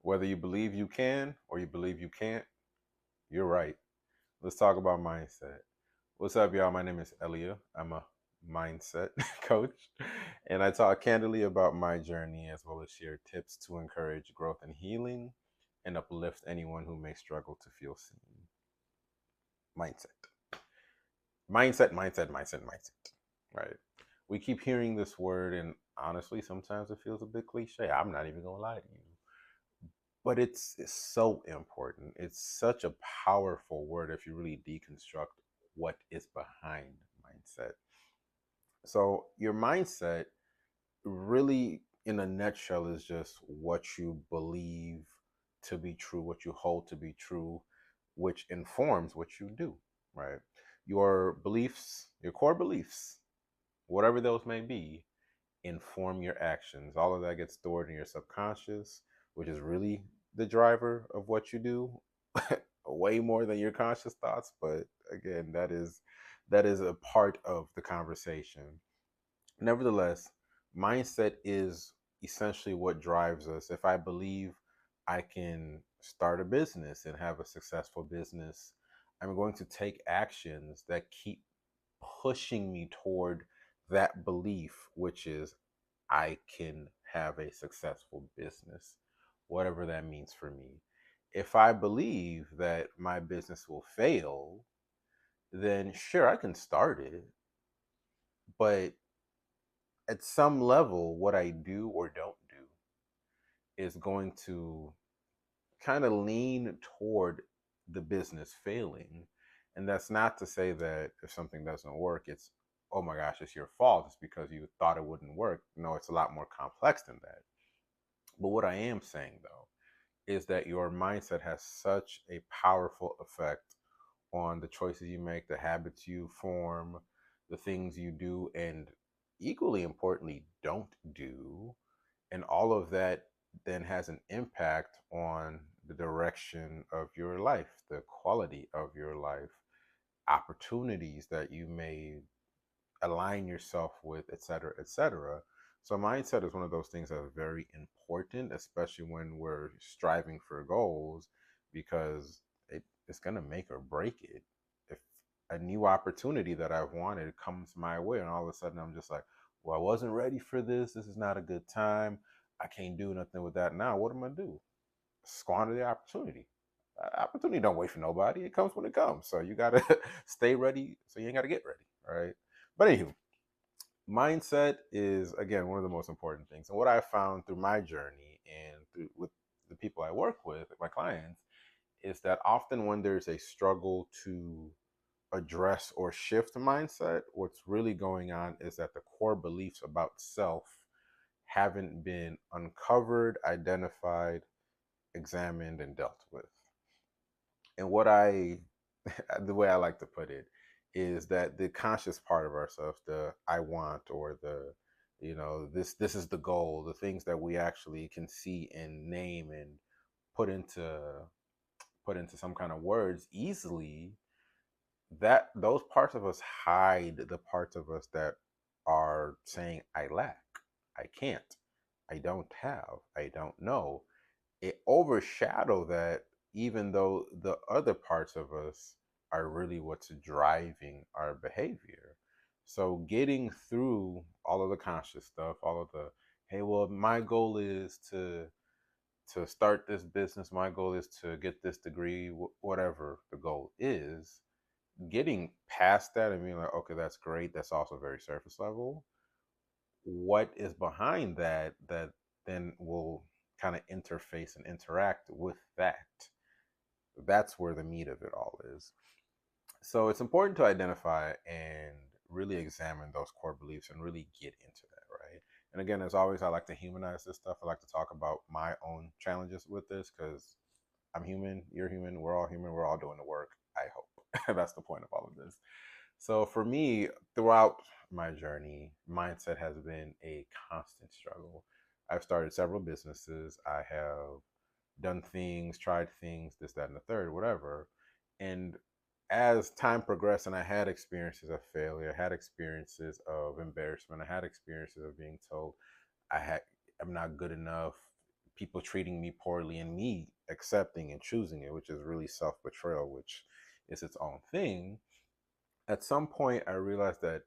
Whether you believe you can or you believe you can't, you're right. Let's talk about mindset. What's up, y'all? My name is Elia. I'm a mindset coach, and I talk candidly about my journey as well as share tips to encourage growth and healing and uplift anyone who may struggle to feel seen. Mindset. Mindset. Right? We keep hearing this word, and honestly, sometimes it feels a bit cliche. I'm not even gonna lie to you. But it's so important. It's such a powerful word if you really deconstruct what is behind mindset. So your mindset really in a nutshell is just what you believe to be true, what you hold to be true, which informs what you do, right? Your beliefs, your core beliefs, whatever those may be, inform your actions. All of that gets stored in your subconscious, which is really the driver of what you do, way more than your conscious thoughts. But again, that is a part of the conversation. Nevertheless, mindset is essentially what drives us. If I believe I can start a business and have a successful business, I'm going to take actions that keep pushing me toward that belief, which is I can have a successful business, whatever that means for me. If I believe that my business will fail, then sure, I can start it. But at some level, what I do or don't do is going to kind of lean toward the business failing. And that's not to say that if something doesn't work, it's, oh my gosh, it's your fault. It's because you thought it wouldn't work. No, it's a lot more complex than that. But what I am saying, though, is that your mindset has such a powerful effect on the choices you make, the habits you form, the things you do, and equally importantly, don't do. And all of that then has an impact on the direction of your life, the quality of your life, opportunities that you may align yourself with, et cetera, et cetera. So mindset is one of those things that are very important, especially when we're striving for goals, because it's going to make or break it. If a new opportunity that I've wanted comes my way, and all of a sudden I'm just like, well, I wasn't ready for this. This is not a good time. I can't do nothing with that now. What am I gonna do? Squander the opportunity. Opportunity don't wait for nobody. It comes when it comes. So you gotta stay ready. So you ain't gotta get ready, right? But anywho, mindset is again one of the most important things. And what I found through my journey and through with the people I work with, my clients, is that often when there's a struggle to address or shift mindset, what's really going on is that the core beliefs about self haven't been uncovered, identified, examined, and dealt with. And what I, the way I like to put it, is that the conscious part of ourselves, the I want or the, this is the goal, the things that we actually can see and name and put into put into some kind of words easily, that those parts of us hide the parts of us that are saying I lack, I can't, I don't have, I don't know. It overshadow that, even though the other parts of us are really what's driving our behavior. So getting through all of the conscious stuff, all of the, hey, well, my goal is to start this business, my goal is to get this degree, whatever the goal is, getting past that and being like, okay, that's great, that's also very surface level. What is behind that that then will kind of interface and interact with that? That's where the meat of it all is. So it's important to identify and really examine those core beliefs and really get into that, right? And again, as always, I like to humanize this stuff. I like to talk about my own challenges with this because I'm human, you're human, we're all doing the work, I hope. That's the point of all of this. So for me, throughout my journey, mindset has been a constant struggle. I've started several businesses. I have done things, tried things, this, that, and the third, whatever. And as time progressed and I had experiences of failure, I had experiences of embarrassment, I had experiences of being told I had I'm not good enough, people treating me poorly and me accepting and choosing it, which is really self-betrayal, which is its own thing. At some point I realized that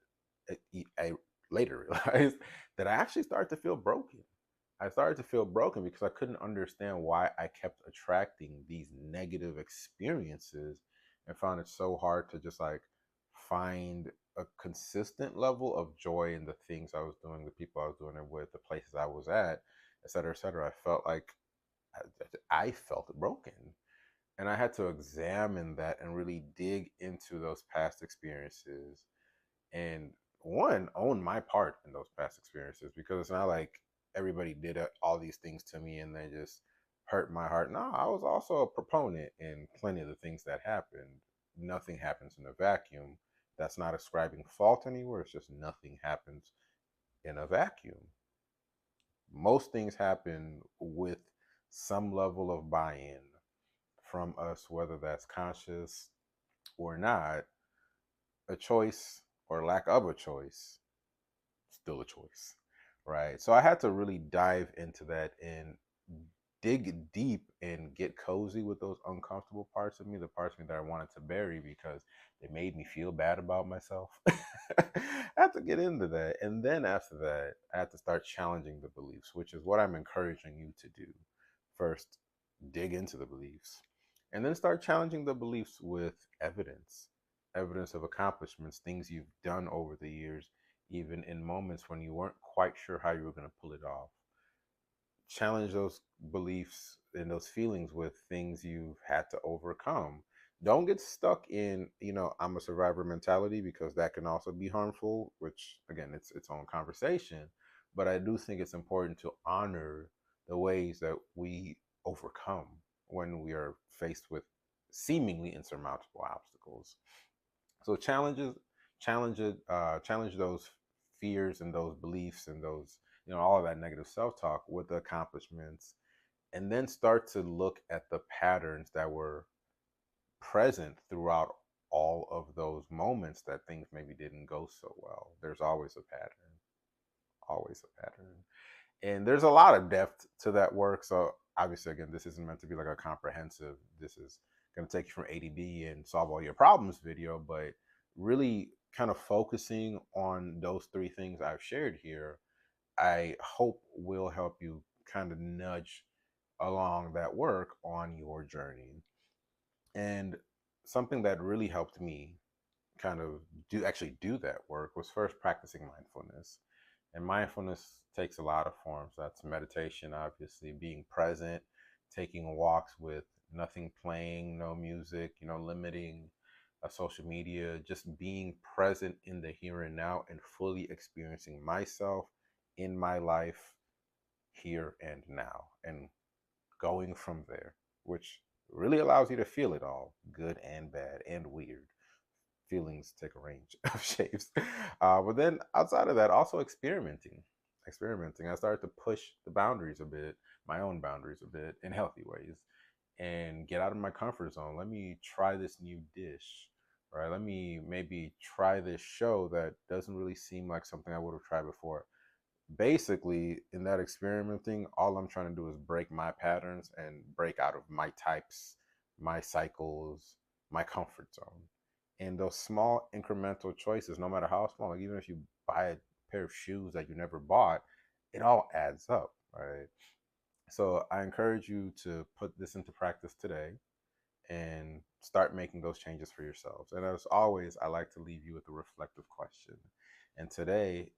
I later realized that I actually started to feel broken. I started to feel broken because I couldn't understand why I kept attracting these negative experiences, and found it so hard to just like find a consistent level of joy in the things I was doing, the people I was doing it with, the places I was at, et cetera, et cetera. I felt like I felt broken. And I had to examine that and really dig into those past experiences, and one, own my part in those past experiences, because it's not like everybody did all these things to me and they just hurt my heart. No, I was also a proponent in plenty of the things that happened. Nothing happens in a vacuum. That's not ascribing fault anywhere. It's just nothing happens in a vacuum. Most things happen with some level of buy-in from us, whether that's conscious or not. A choice or lack of a choice, still a choice, right? So I had to really dive into that and dig deep and get cozy with those uncomfortable parts of me, the parts of me that I wanted to bury because they made me feel bad about myself. I had to get into that. And then after that, I had to start challenging the beliefs, which is what I'm encouraging you to do. First, dig into the beliefs, and then start challenging the beliefs with evidence, evidence of accomplishments, things you've done over the years, even in moments when you weren't quite sure how you were going to pull it off. Challenge those beliefs and those feelings with things you've had to overcome. Don't get stuck in, I'm a survivor mentality, because that can also be harmful, which again, it's its own conversation. But I do think it's important to honor the ways that we overcome when we are faced with seemingly insurmountable obstacles. So challenge those fears and those beliefs and those, all of that negative self-talk with the accomplishments, and then start to look at the patterns that were present throughout all of those moments that things maybe didn't go so well. There's always a pattern, always a pattern. And there's a lot of depth to that work. So obviously, again, this isn't meant to be like a comprehensive, this is going to take you from A to B and solve all your problems video, but really kind of focusing on those three things I've shared here, I hope will help you kind of nudge along that work on your journey. And something that really helped me kind of do that work was first practicing mindfulness. And mindfulness takes a lot of forms. That's meditation, obviously, being present, taking walks with nothing playing, no music, limiting social media, just being present in the here and now and fully experiencing myself in my life here and now, and going from there, which really allows you to feel it all, good and bad and weird. Feelings take a range of shapes. But then outside of that, also experimenting. I started to push the boundaries a bit, my own boundaries a bit, in healthy ways, and get out of my comfort zone. Let me try this new dish, right? Let me maybe try this show that doesn't really seem like something I would have tried before. Basically, in that experimenting, all I'm trying to do is break my patterns and break out of my types, my cycles, my comfort zone. And those small incremental choices, no matter how small, like even if you buy a pair of shoes that you never bought, it all adds up, right? So I encourage you to put this into practice today and start making those changes for yourselves. And as always, I like to leave you with a reflective question. And today,